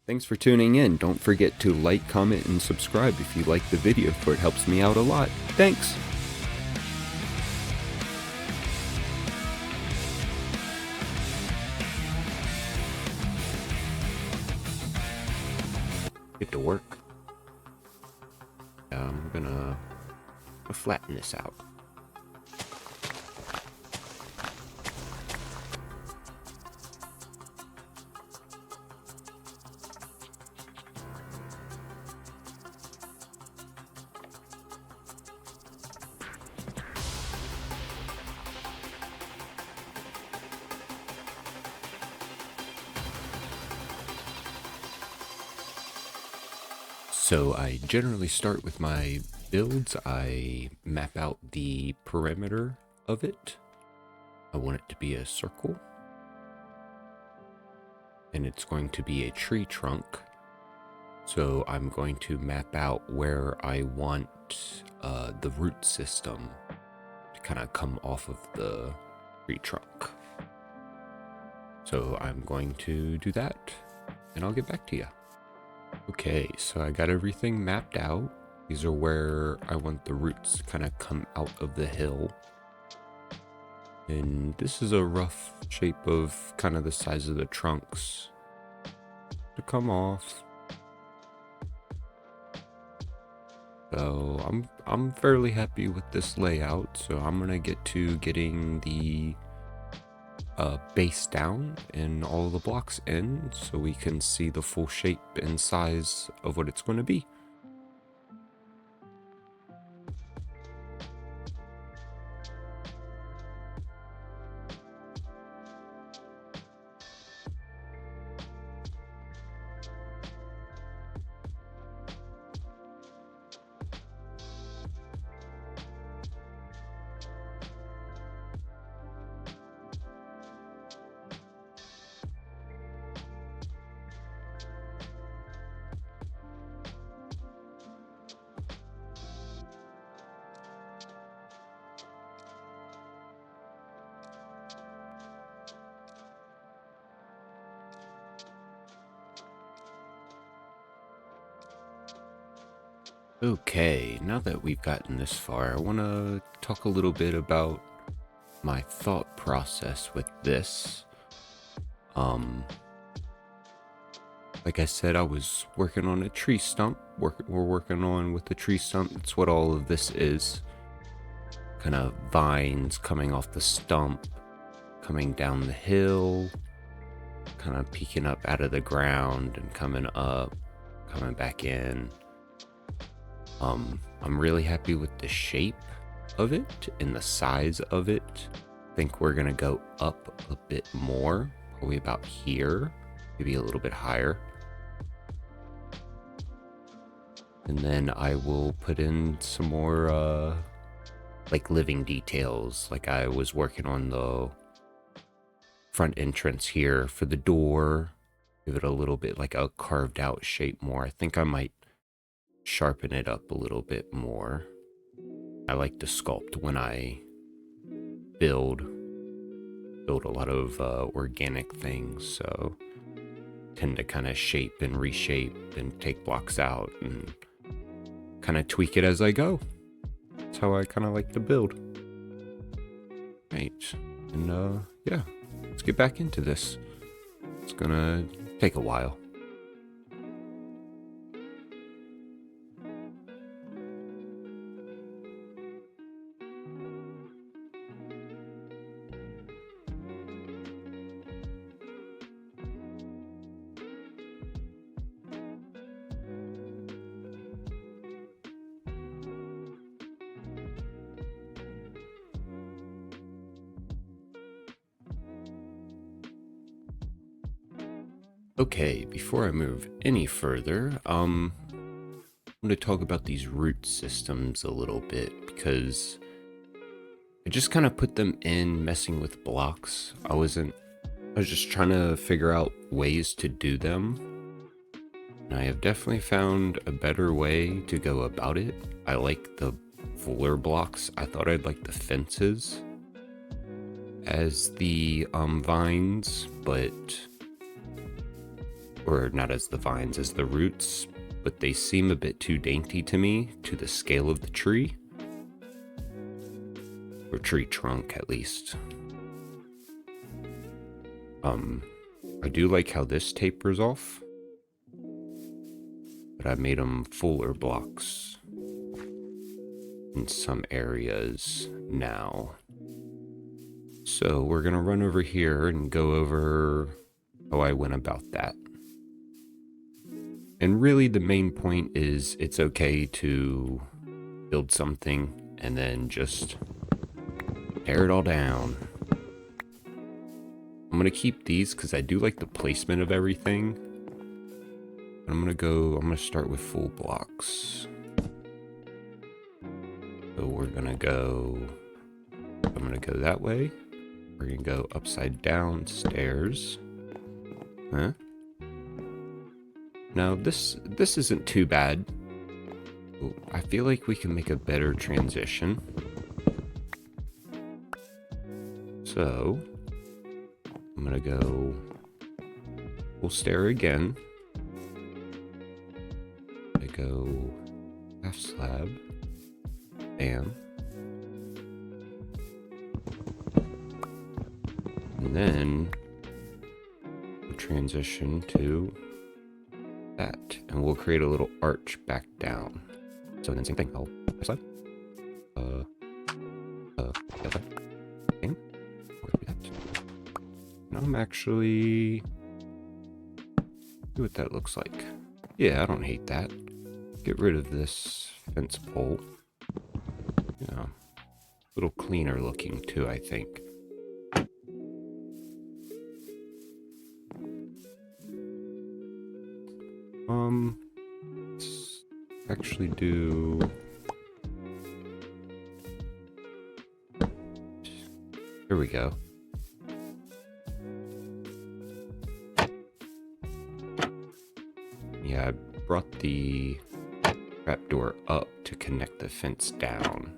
Thanks for tuning in. Don't forget to like, comment, and subscribe if you like the video, for it helps me out a lot. Thanks! Get to work. I'm gonna flatten this out. So I generally start with my builds. I map out the perimeter of it. I want it to be a circle. And it's going to be a tree trunk. So I'm going to map out where I want the root system to kind of come off of the tree trunk. So I'm going to do that, and I'll get back to you. Okay, so I got everything mapped out. These are where I want the roots to kind of come out of the hill. And this is a rough shape of kind of the size of the trunks to come off. So I'm fairly happy with this layout. So I'm gonna get to getting the base down and all the blocks in, so we can see the full shape and size of what it's going to be. Okay, now that we've gotten this far, I want to talk a little bit about my thought process with this. Like I said, I was working on a tree stump. We're working on with the tree stump. It's what all of this is. Kind of vines coming off the stump, coming down the hill, kind of peeking up out of the ground and coming up, coming back in. I'm really happy with the shape of it and the size of it. I think we're gonna go up a bit more, probably about here, maybe a little bit higher. And then I will put in some more like living details. Like I was working on the front entrance here for the door, give it a little bit like a carved out shape more. I think I might sharpen it up a little bit more. I like to sculpt when I build a lot of organic things, so tend to kind of shape and reshape and take blocks out and kind of tweak it as I go. That's how I kind of like to build. Right, and yeah, let's get back into this. It's gonna take a while. Okay, before I move any further, I'm going to talk about these root systems a little bit, because I just kind of put them in messing with blocks. I was just trying to figure out ways to do them. And I have definitely found a better way to go about it. I like the fuller blocks. I thought I'd like the fences as the vines, but or not as the vines, as the roots, but they seem a bit too dainty to me, to the scale of the tree. Or tree trunk, at least. I do like how this tapers off, but I made them fuller blocks in some areas now. So we're gonna run over here and go over how I went about that. And really the main point is it's okay to build something and then just tear it all down. I'm gonna keep these because I do like the placement of everything. I'm gonna start with full blocks. So I'm gonna go that way. We're gonna go upside down stairs. Huh? Now this isn't too bad. Ooh, I feel like we can make a better transition. So I'm gonna go full stair again. I go half slab. Bam. And then we'll transition to that, and we'll create a little arch back down. So then same thing, I'll half slab. Half slab. Bam. Now I'm actually see what that looks like. Yeah, I don't hate that. Get rid of this fence pole. Yeah, a little cleaner looking too, I think. Let's actually do. Here we go. Yeah, I brought the trapdoor up to connect the fence down.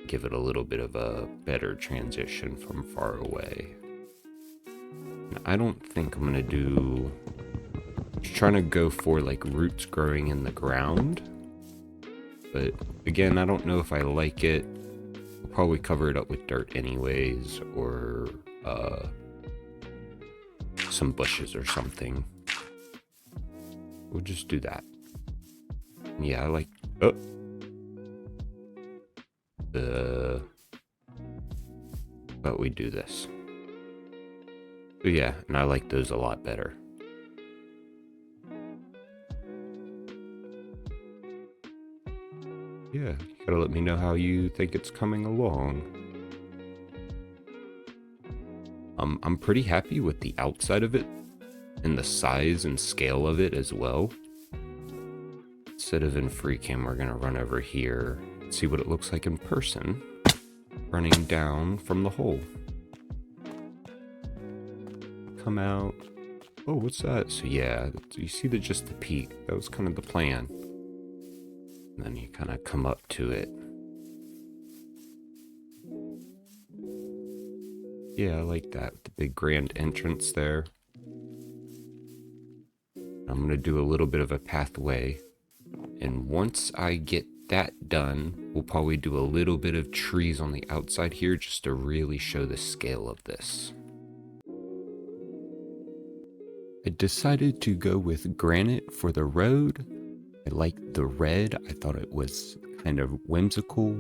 Give it a little bit of a better transition from far away. And I don't think I'm gonna do... Just trying to go for like roots growing in the ground. But again, I don't know if I like it. I'll probably cover it up with dirt anyways, or some bushes or something. We'll just do that. Yeah, I like... Oh! But we do this. So yeah, and I like those a lot better. Yeah, you gotta let me know how you think it's coming along. I'm pretty happy with the outside of it, and the size and scale of it as well. Instead of in freecam, we're gonna run over here and see what it looks like in person, running down from the hole. Come out. Oh, what's that? So yeah, you see just the peak. That was kind of the plan. And then you kind of come up to it. Yeah, I like that. The big grand entrance there. I'm going to do a little bit of a pathway. And once I get that done, we'll probably do a little bit of trees on the outside here just to really show the scale of this. I decided to go with granite for the road. I liked the red. I thought it was kind of whimsical.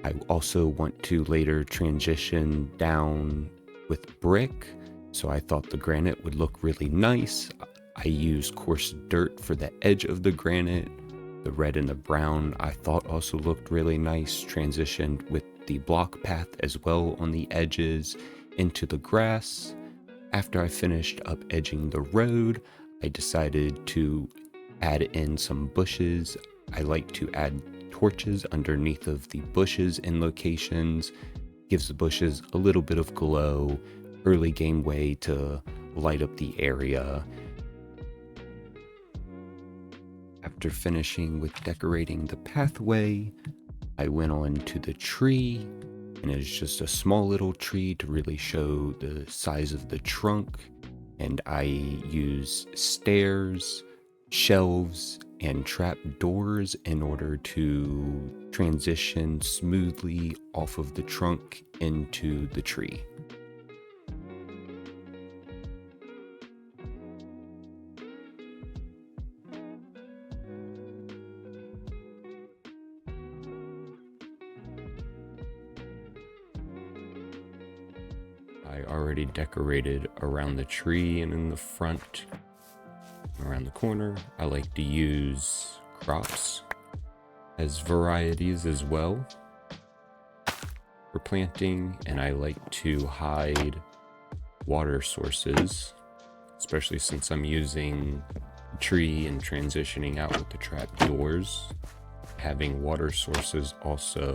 I also want to later transition down with brick, so I thought the granite would look really nice. I used coarse dirt for the edge of the granite. The red and the brown I thought also looked really nice, transitioned with the block path as well on the edges into the grass. After I finished up edging the road, I decided to add in some bushes. I like to add torches underneath of the bushes in locations. Gives the bushes a little bit of glow, early game way to light up the area. After finishing with decorating the pathway, I went on to the tree, and it's just a small little tree to really show the size of the trunk. and I use stairs, shelves, and trap doors in order to transition smoothly off of the trunk into the tree. I already decorated around the tree and in the front, around the corner. I like to use crops as varieties as well for planting, and I like to hide water sources, especially since I'm using the tree and transitioning out with the trap doors. Having water sources also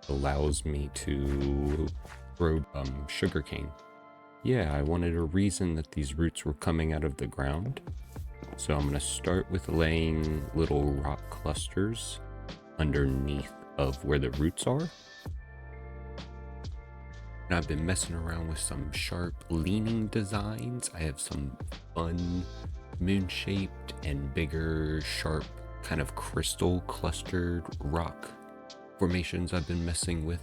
allows me to grow sugarcane. Yeah, I wanted a reason that these roots were coming out of the ground. So I'm going to start with laying little rock clusters underneath of where the roots are. And I've been messing around with some sharp leaning designs. I have some fun moon-shaped and bigger, sharp, kind of crystal clustered rock formations I've been messing with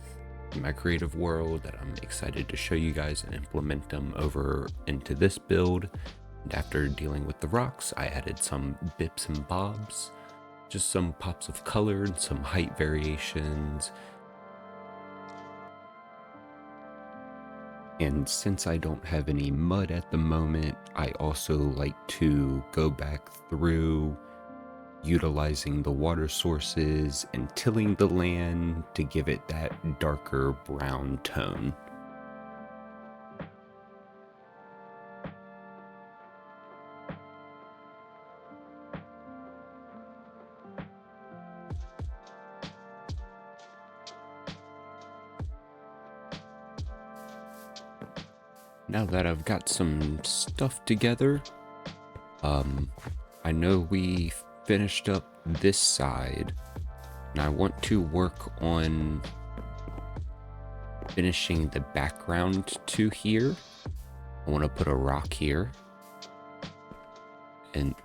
in my creative world that I'm excited to show you guys and implement them over into this build. And after dealing with the rocks, I added some bips and bobs, just some pops of color and some height variations. And since I don't have any mud at the moment, I also like to go back through utilizing the water sources and tilling the land to give it that darker brown tone. Now that I've got some stuff together, I know we finished up this side, and I want to work on finishing the background to here. I want to put a rock here, and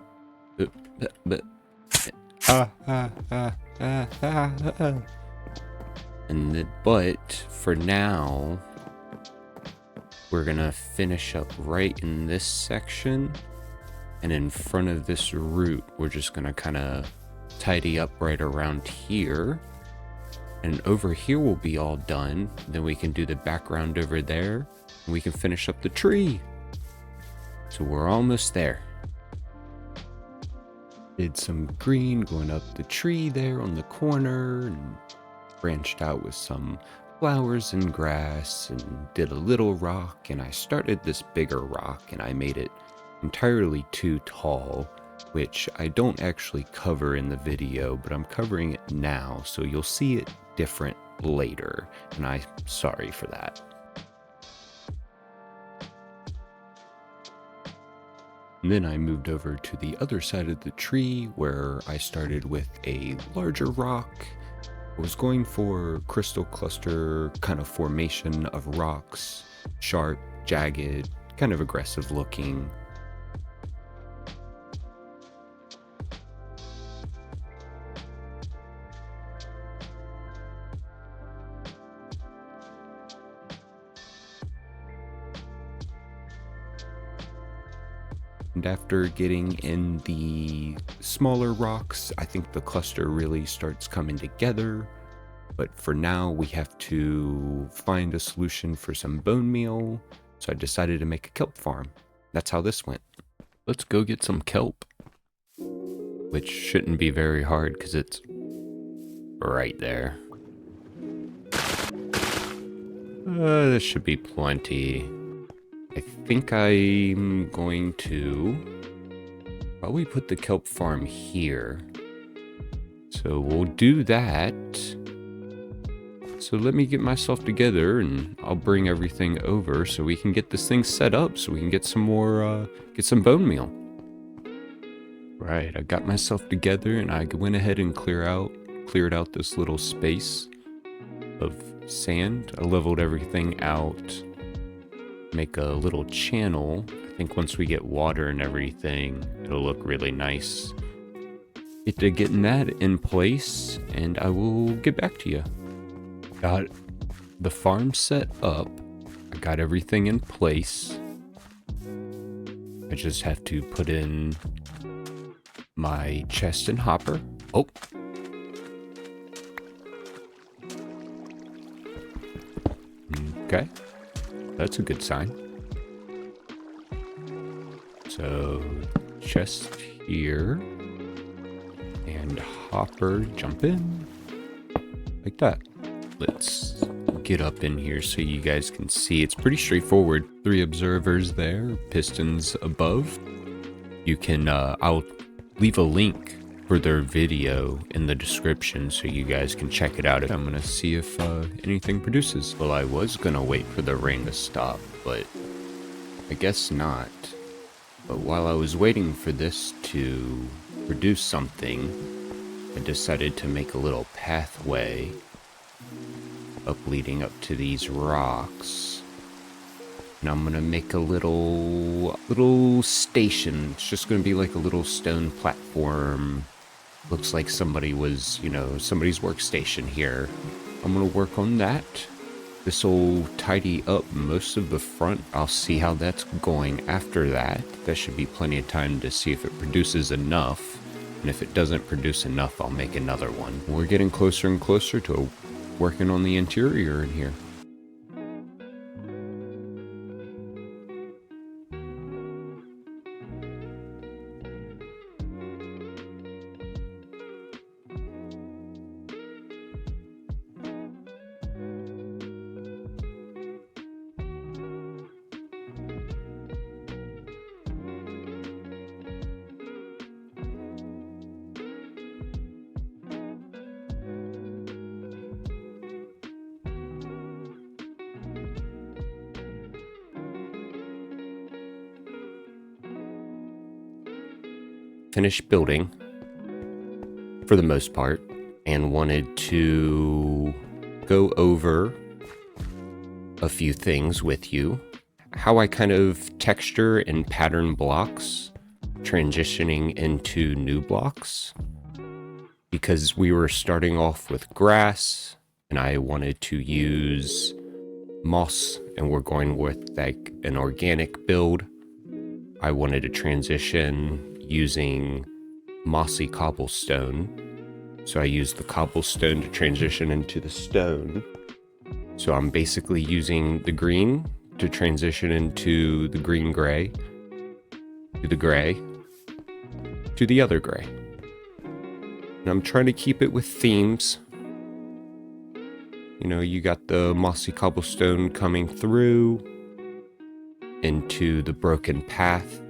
but for now, we're gonna finish up right in this section. And in front of this root, we're just gonna kind of tidy up right around here. And over here will be all done. Then we can do the background over there, and we can finish up the tree. So we're almost there. Did some green going up the tree there on the corner, and branched out with some flowers and grass, and did a little rock. And I started this bigger rock, and I made it entirely too tall, which I don't actually cover in the video, but I'm covering it now, so you'll see it different later, and I'm sorry for that. And then I moved over to the other side of the tree where I started with a larger rock. I was going for crystal cluster kind of formation of rocks, sharp, jagged, kind of aggressive looking. And after getting in the smaller rocks, I think the cluster really starts coming together. But for now, we have to find a solution for some bone meal. So I decided to make a kelp farm. That's how this went. Let's go get some kelp. Which shouldn't be very hard because it's right there. This should be plenty. I think I'm going to probably put the kelp farm here. So we'll do that. So let me get myself together and I'll bring everything over so we can get this thing set up so we can get some more, get some bone meal. Right, I got myself together and I went ahead and cleared out this little space of sand. I leveled everything out. make a little channel. I think once we get water and everything, it'll look really nice. Get to getting that in place, and I will get back to you. Got the farm set up. I got everything in place. I just have to put in my chest and hopper. Oh. Okay. That's a good sign. So, chest here. And hopper, jump in. Like that. Let's get up in here so you guys can see. It's pretty straightforward. 3 observers there, pistons above. You can, I'll leave a link for their video in the description so you guys can check it out. I'm gonna see if anything produces. Well, I was gonna wait for the rain to stop, but I guess not. But while I was waiting for this to produce something, I decided to make a little pathway leading up to these rocks. And I'm gonna make a little station. It's just gonna be like a little stone platform. Looks like somebody was, somebody's workstation here. I'm gonna work on that. This will tidy up most of the front. I'll see how that's going after that. That should be plenty of time to see if it produces enough. And if it doesn't produce enough, I'll make another one. We're getting closer and closer to working on the interior in here. Finished building for the most part, and wanted to go over a few things with you. How I kind of texture and pattern blocks, transitioning into new blocks, because we were starting off with grass and I wanted to use moss, and we're going with like an organic build. I wanted to transition using mossy cobblestone. So I used the cobblestone to transition into the stone. So I'm basically using the green to transition into the green-gray, to the gray, to the other gray. And I'm trying to keep it with themes. You got the mossy cobblestone coming through into the broken path.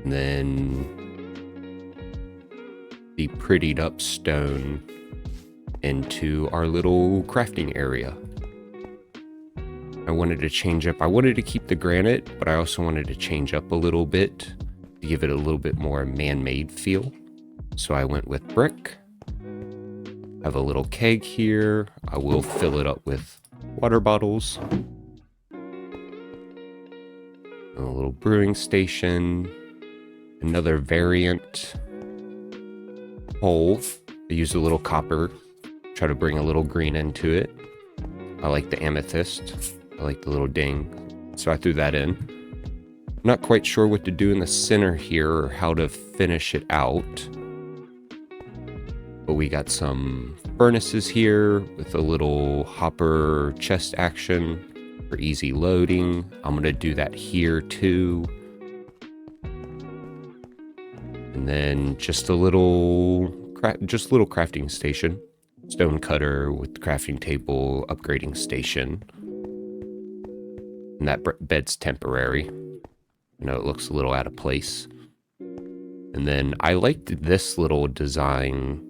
And then the prettied up stone into our little crafting area. I wanted to change up. I wanted to keep the granite, but I also wanted to change up a little bit to give it a little bit more man-made feel. So I went with brick. I have a little keg here. I will fill it up with water bottles. A little brewing station. Another variant hole. I used a little copper, try to bring a little green into it. I like the amethyst. I like the little ding. So I threw that in. Not quite sure what to do in the center here or how to finish it out. But we got some furnaces here with a little hopper chest action for easy loading. I'm gonna do that here too. And then just a little crafting station. Stone cutter with crafting table, upgrading station. And that bed's temporary. It looks a little out of place. And then I liked this little design.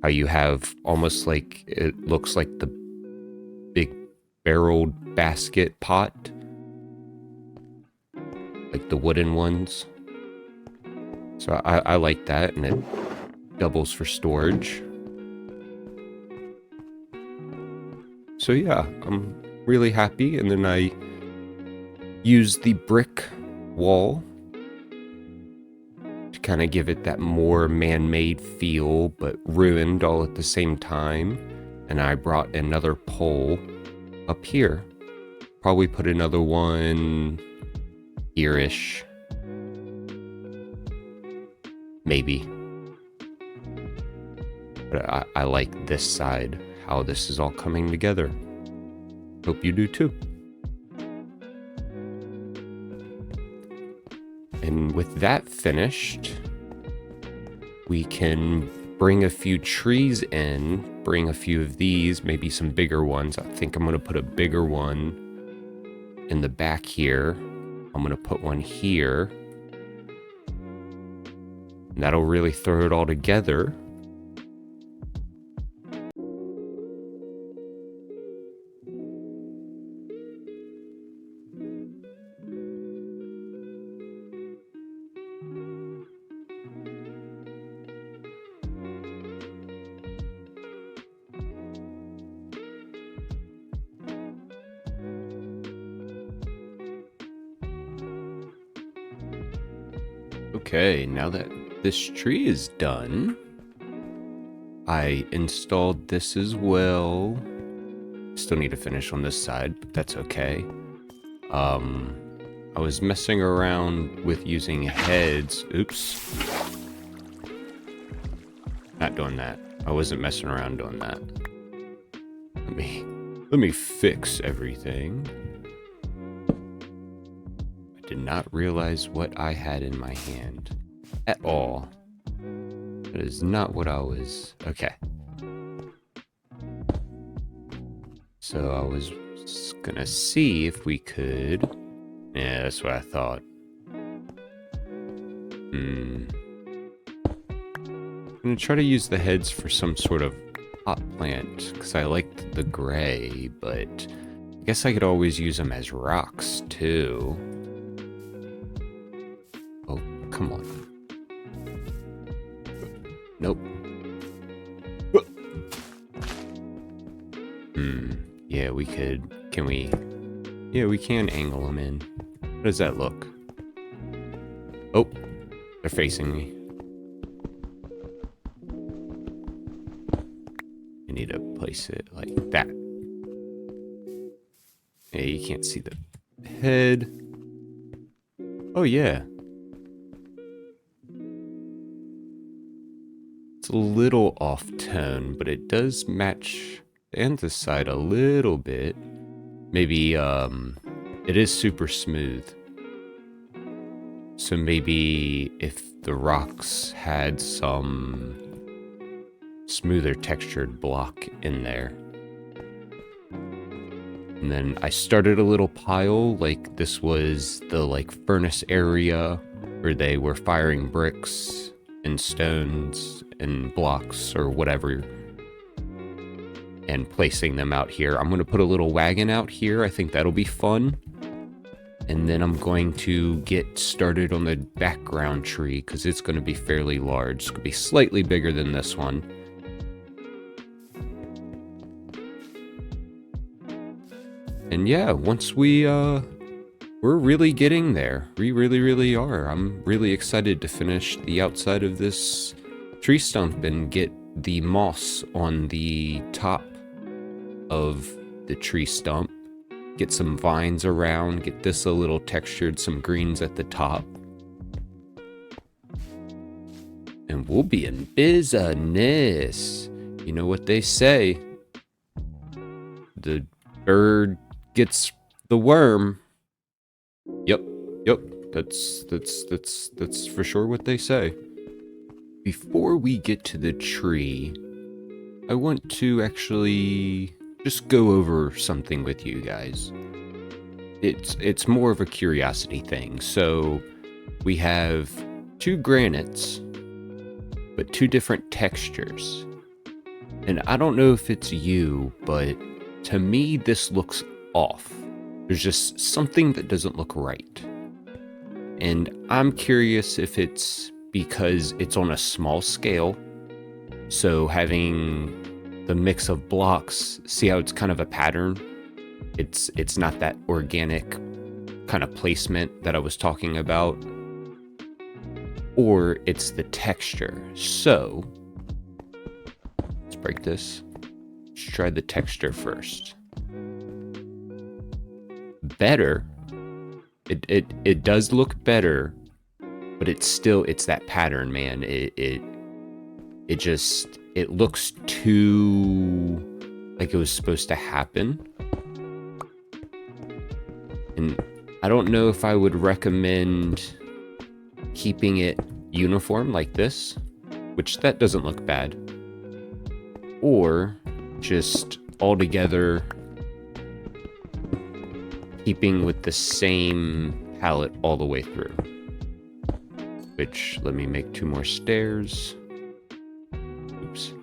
How you have almost like, it looks like the big barreled basket pot. Like the wooden ones. So I like that, and it doubles for storage. So yeah, I'm really happy. And then I used the brick wall to kind of give it that more man-made feel, but ruined all at the same time. And I brought another pole up here. Probably put another one here-ish. Maybe. But I like this side, how this is all coming together. Hope you do too. And with that finished, we can bring a few trees in, bring a few of these, maybe some bigger ones. I think I'm going to put a bigger one in the back here. I'm going to put one here. And that'll really throw it all together. Okay, now that this tree is done, I installed this as well. Still need to finish on this side, but that's okay. I was messing around with using heads. Oops. Not doing that. I wasn't messing around doing that. Let me fix everything. I did not realize what I had in my hand at all. That is not what I was. Okay. So I was gonna see if we could. Yeah, that's what I thought. I'm gonna try to use the heads for some sort of pot plant because I liked the gray, but I guess I could always use them as rocks too. Oh, come on. Nope. Yeah, we could. Can we? Yeah, we can angle them in. How does that look? Oh, they're facing me. I need to place it like that. Yeah, you can't see the head. Oh, yeah. It's a little off tone, but it does match the anthracite a little bit. Maybe, it is super smooth. So maybe if the rocks had some smoother textured block in there. And then I started a little pile, like this was the like furnace area where they were firing bricks and stones and blocks or whatever and placing them out here. I'm going to put a little wagon out here. I think that'll be fun. And then I'm going to get started on the background tree because it's going to be fairly large. It's going to be slightly bigger than this one. And yeah, once we're really getting there. We really are. I'm really excited to finish the outside of this tree stump and get the moss on the top of the tree stump. Get some vines around, get this a little textured, some greens at the top. And we'll be in business. You know what they say. The bird gets the worm. Yep. That's for sure what they say. Before we get to the tree, I want to actually just go over something with you guys. It's more of a curiosity thing. So we have two granites, but two different textures. And I don't know if it's you, but to me this looks off. There's just something that doesn't look right. And I'm curious if it's because it's on a small scale. So having the mix of blocks, see how it's kind of a pattern? It's not that organic kind of placement that I was talking about, or it's the texture. So let's break this. Let's try the texture first. Better. It does look better, but it's that pattern, man. It looks too like it was supposed to happen. And I don't know if I would recommend keeping it uniform like this, which that doesn't look bad, or just altogether keeping with the same palette all the way through. Which, let me make 2 more stairs. Oops.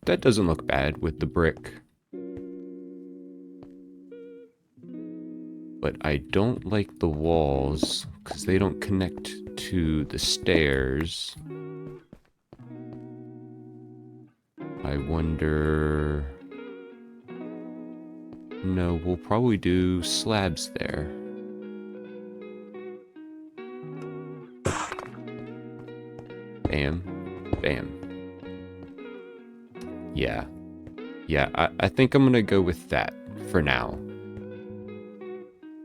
That doesn't look bad with the brick. But I don't like the walls because they don't connect to the stairs. I wonder... No, we'll probably do slabs there. Bam. Bam. Yeah. Yeah, I think I'm gonna go with that for now.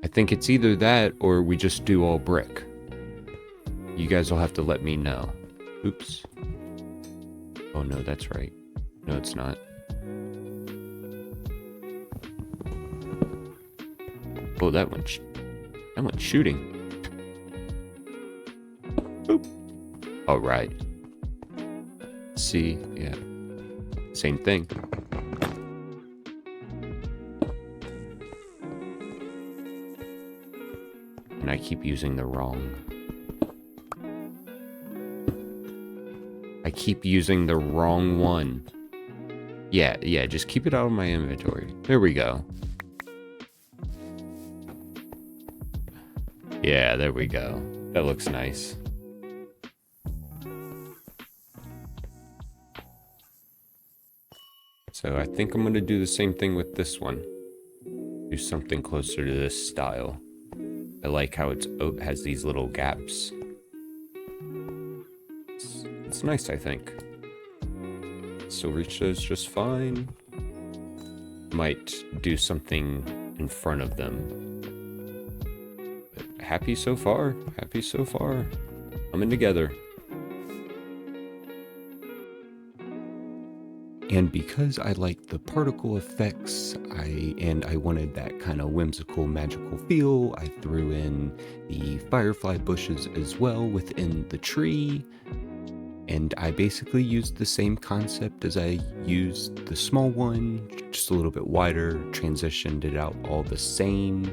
I think it's either that or we just do all brick. You guys will have to let me know. Oops. Oh no, that's right. No, it's not. Oh, that went shooting. Boop. All right. See, yeah. Same thing. And I keep using the wrong one. Yeah, just keep it out of my inventory. There we go. Yeah, there we go. That looks nice. So I think I'm gonna do the same thing with this one. Do something closer to this style. I like how it has these little gaps. It's nice, I think. Still reach those just fine. Might do something in front of them. But happy so far. Happy so far. Coming together. And because I like the particle effects, I wanted that kind of whimsical, magical feel, I threw in the firefly bushes as well within the tree. And I basically used the same concept as I used the small one, just a little bit wider, transitioned it out all the same.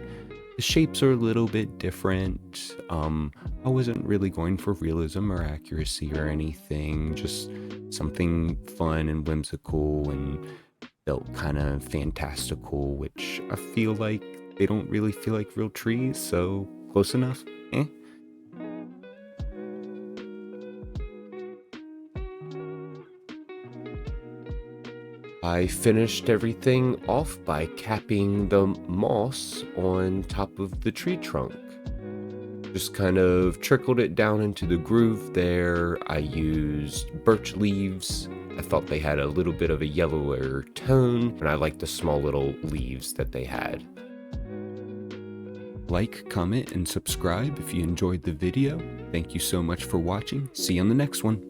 The shapes are a little bit different. I wasn't really going for realism or accuracy or anything, just something fun and whimsical and felt kind of fantastical, which I feel like they don't really feel like real trees, so close enough, eh? I finished everything off by capping the moss on top of the tree trunk. Just kind of trickled it down into the groove there. I used birch leaves. I thought they had a little bit of a yellower tone, and I liked the small little leaves that they had. Like, comment, and subscribe if you enjoyed the video. Thank you so much for watching. See you on the next one.